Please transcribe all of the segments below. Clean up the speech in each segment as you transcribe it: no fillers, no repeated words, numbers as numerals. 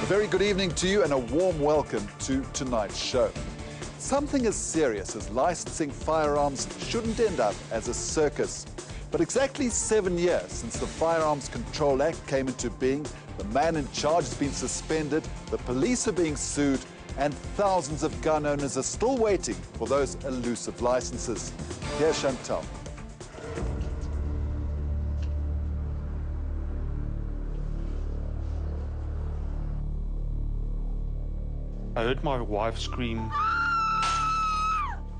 A very good evening to you and a warm welcome to tonight's show. Something as serious as licensing firearms shouldn't end up as a circus. But exactly 7 years since the Firearms Control Act came into being, the man in charge has been suspended, the police are being sued, and thousands of gun owners are still waiting for those elusive licenses. Here's Chantal. I heard my wife scream.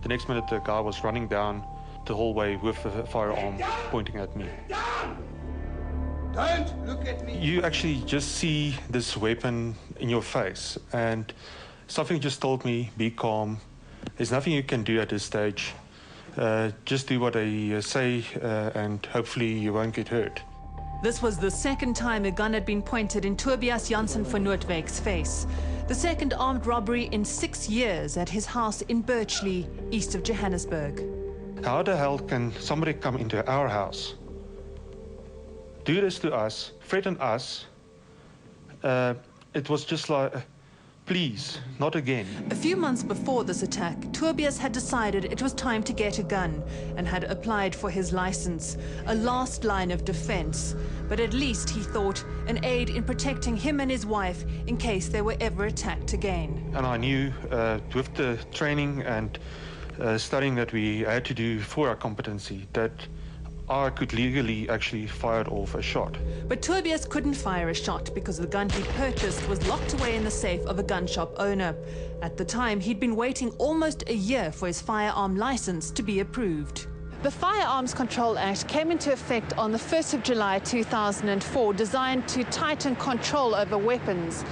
The next minute, the guy was running down the hallway with a firearm pointing at me. Don't look at me! You actually just see this weapon in your face, and something just told me, be calm. There's nothing you can do at this stage. Just do what I say, and hopefully you won't get hurt. This was the second time a gun had been pointed in Tobias Jansen van Noordwijk's face. The second armed robbery in 6 years at his house in Birchley, east of Johannesburg. How the hell can somebody come into our house, do this to us, threaten us? It was just like, please, not again. A few months before this attack, Tobias had decided it was time to get a gun and had applied for his license, a last line of defense. But at least, he thought, an aid in protecting him and his wife in case they were ever attacked again. And I knew with the training and studying that we had to do for our competency that I could legally actually fire off a shot. But Tobias couldn't fire a shot because the gun he purchased was locked away in the safe of a gun shop owner. At the time, he'd been waiting almost a year for his firearm license to be approved. The Firearms Control Act came into effect on the 1st of July 2004, designed to tighten control over weapons.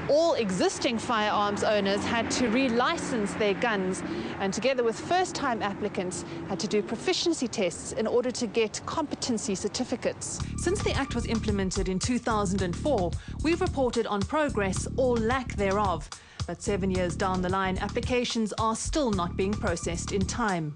All existing firearms owners had to relicense their guns, and together with first-time applicants had to do proficiency tests in order to get competency certificates. Since the Act was implemented in 2004, we've reported on progress or lack thereof. But 7 years down the line, applications are still not being processed in time.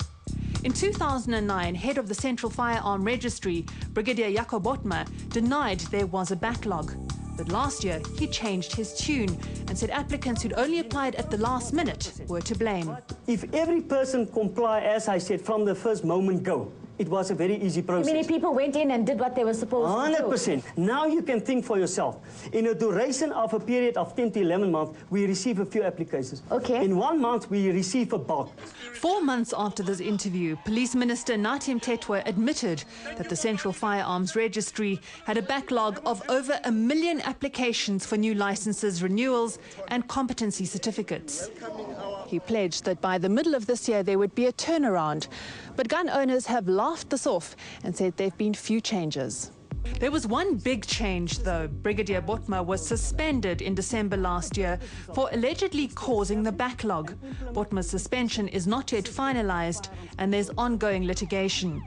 In 2009, head of the Central Firearm Registry, Brigadier Jaco Botma, denied there was a backlog. But last year, he changed his tune and said applicants who'd only applied at the last minute were to blame. If every person comply, as I said, from the first moment go, it was a very easy process. Many people went in and did what they were supposed to do. 100%. Now you can think for yourself. In a duration of a period of 10 to 11 months, we receive a few applications. Okay. In 1 month, we receive a bulk. 4 months after this interview, Police Minister Nathi Mthethwa admitted that the Central Firearms Registry had a backlog of over 1 million applications for new licenses, renewals and competency certificates. He pledged that by the middle of this year there would be a turnaround. But gun owners have laughed this off and said there have been few changes. There was one big change, though. Brigadier Botma was suspended in December last year for allegedly causing the backlog. Botma's suspension is not yet finalized, and there's ongoing litigation.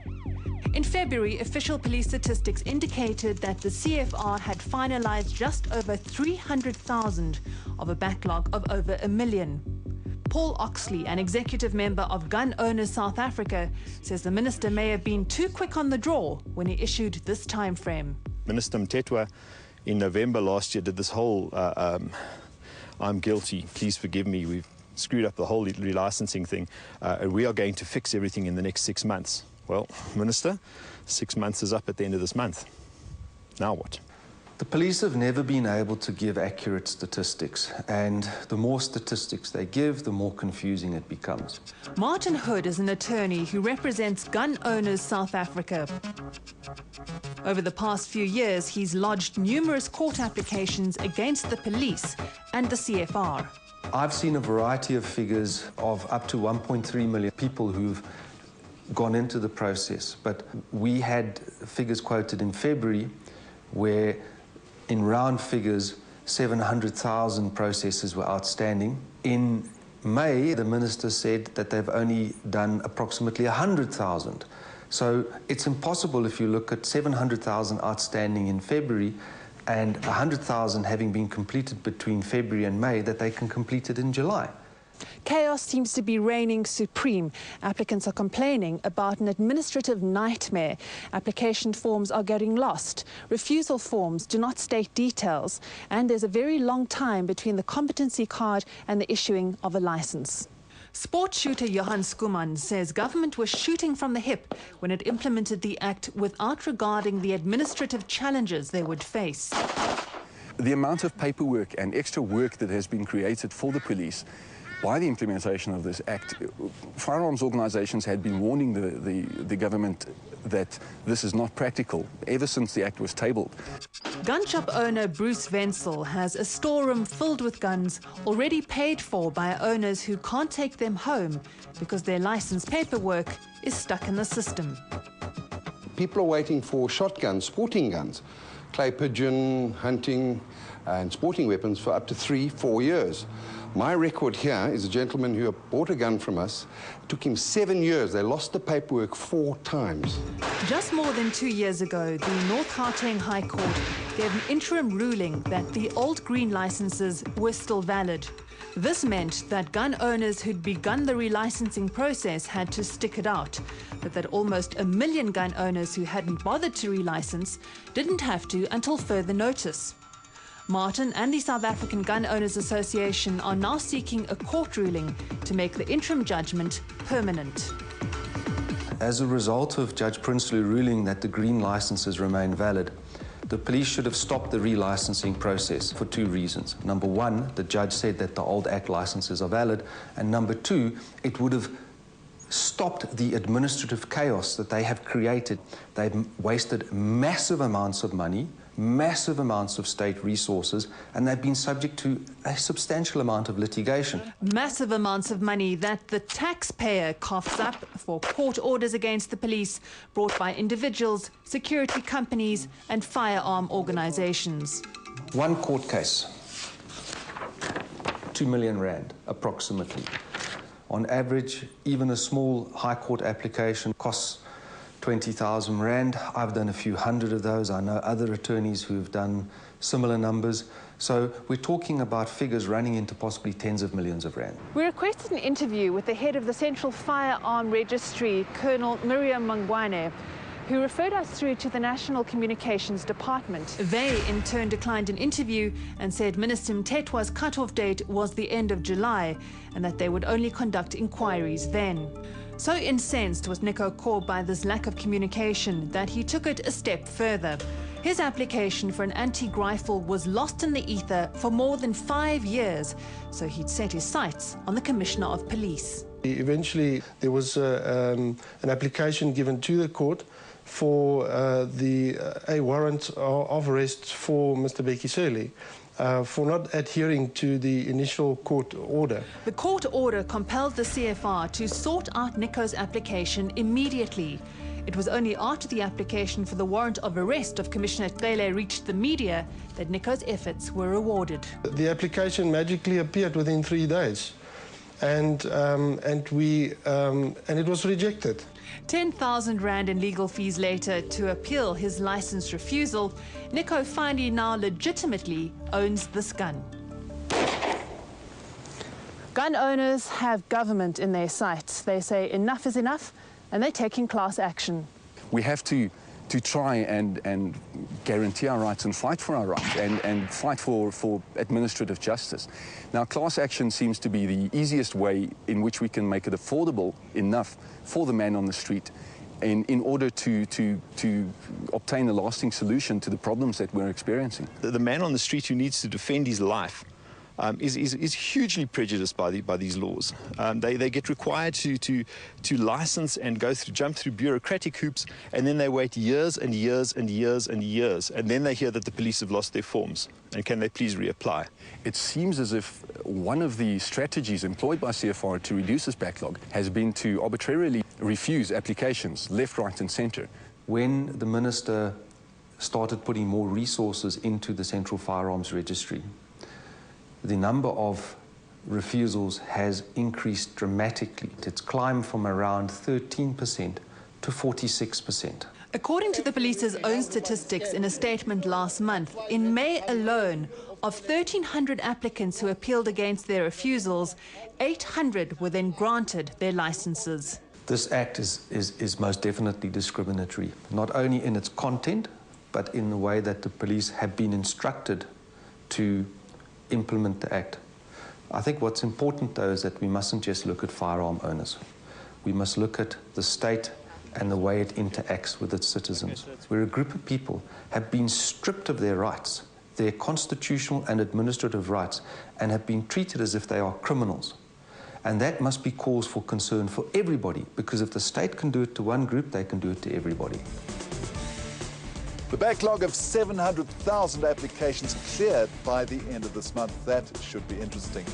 In February, official police statistics indicated that the CFR had finalized just over 300,000 of a backlog of over 1 million. Paul Oxley, an executive member of Gun Owners South Africa, says the minister may have been too quick on the draw when he issued this time frame. Minister Mthethwa in November last year did this whole I'm guilty, please forgive me, we've screwed up the whole relicensing thing, and we are going to fix everything in the next 6 months. Well, Minister, 6 months is up at the end of this month. Now what? The police have never been able to give accurate statistics, and the more statistics they give, the more confusing it becomes. Martin Hood is an attorney who represents Gun Owners South Africa. Over the past few years, he's lodged numerous court applications against the police and the CFR. I've seen a variety of figures of up to 1.3 million people who've gone into the process, but we had figures quoted in February where in round figures, 700,000 processes were outstanding. In May, the minister said that they've only done approximately 100,000. So it's impossible if you look at 700,000 outstanding in February and 100,000 having been completed between February and May that they can complete it in July. Chaos seems to be reigning supreme. Applicants are complaining about an administrative nightmare. Application forms are getting lost. Refusal forms do not state details. And there's a very long time between the competency card and the issuing of a license. Sports shooter Johan Skuman says government was shooting from the hip when it implemented the Act without regarding the administrative challenges they would face. The amount of paperwork and extra work that has been created for the police by the implementation of this Act, firearms organisations had been warning the government that this is not practical ever since the Act was tabled. Gun shop owner Bruce Wenzel has a storeroom filled with guns already paid for by owners who can't take them home because their license paperwork is stuck in the system. People are waiting for shotguns, sporting guns, clay pigeon, hunting and sporting weapons for up to 3-4 years. My record here is a gentleman who bought a gun from us. It took him 7 years. They lost the paperwork 4 times. Just more than 2 years ago, the North Gauteng High Court gave an interim ruling that the old green licenses were still valid. This meant that gun owners who'd begun the relicensing process had to stick it out, but that almost 1 million gun owners who hadn't bothered to relicense didn't have to until further notice. Martin and the South African Gun Owners Association are now seeking a court ruling to make the interim judgment permanent. As a result of Judge Prinsloo ruling that the green licenses remain valid, the police should have stopped the relicensing process for 2 reasons. Number 1, the judge said that the old Act licenses are valid, and number 2, it would have stopped the administrative chaos that they have created. They've wasted massive amounts of money, massive amounts of state resources, and they've been subject to a substantial amount of litigation. Massive amounts of money that the taxpayer coughs up for court orders against the police brought by individuals, security companies and firearm organisations. One court case, 2 million rand, approximately. On average, even a small High Court application costs 20,000 rand. I've done a few hundred of those. I know other attorneys who have done similar numbers. So we're talking about figures running into possibly tens of millions of rand. We requested an interview with the head of the Central Firearm Registry, Colonel Miriam Mangwane, who referred us through to the National Communications Department. They, in turn, declined an interview and said Minister Mthethwa's cut-off date was the end of July and that they would only conduct inquiries then. So incensed was Nico Korb by this lack of communication that he took it a step further. His application for an anti-rifle was lost in the ether for more than 5 years, so he'd set his sights on the Commissioner of Police. Eventually, there was an application given to the court for a warrant of arrest for Mr. Becky Shirley for not adhering to the initial court order. The court order compelled the CFR to sort out Nico's application immediately. It was only after the application for the warrant of arrest of Commissioner Cele reached the media that Nico's efforts were rewarded. The application magically appeared within 3 days, and it was rejected. 10,000 rand in legal fees later to appeal his license refusal, Nico finally now legitimately owns this gun. Gun owners have government in their sights. They say enough is enough, and they're taking class action. We have to try and guarantee our rights and fight for our rights and fight for administrative justice. Now, class action seems to be the easiest way in which we can make it affordable enough for the man on the street in order to obtain a lasting solution to the problems that we're experiencing. The man on the street who needs to defend his life is hugely prejudiced by these laws. They get required to license and jump through bureaucratic hoops, and then they wait years and years and years and years, and then they hear that the police have lost their forms, and can they please reapply? It seems as if one of the strategies employed by CFR to reduce this backlog has been to arbitrarily refuse applications left, right and centre. When the Minister started putting more resources into the Central Firearms Registry, the number of refusals has increased dramatically. It's climbed from around 13% to 46%. According to the police's own statistics in a statement last month, in May alone, of 1,300 applicants who appealed against their refusals, 800 were then granted their licenses. This act is most definitely discriminatory, not only in its content, but in the way that the police have been instructed to implement the act. I think what's important, though, is that we mustn't just look at firearm owners. We must look at the state and the way it interacts with its citizens, where a group of people have been stripped of their rights, their constitutional and administrative rights, and have been treated as if they are criminals. And that must be cause for concern for everybody, because if the state can do it to one group, they can do it to everybody. The backlog of 700,000 applications cleared by the end of this month. That should be interesting.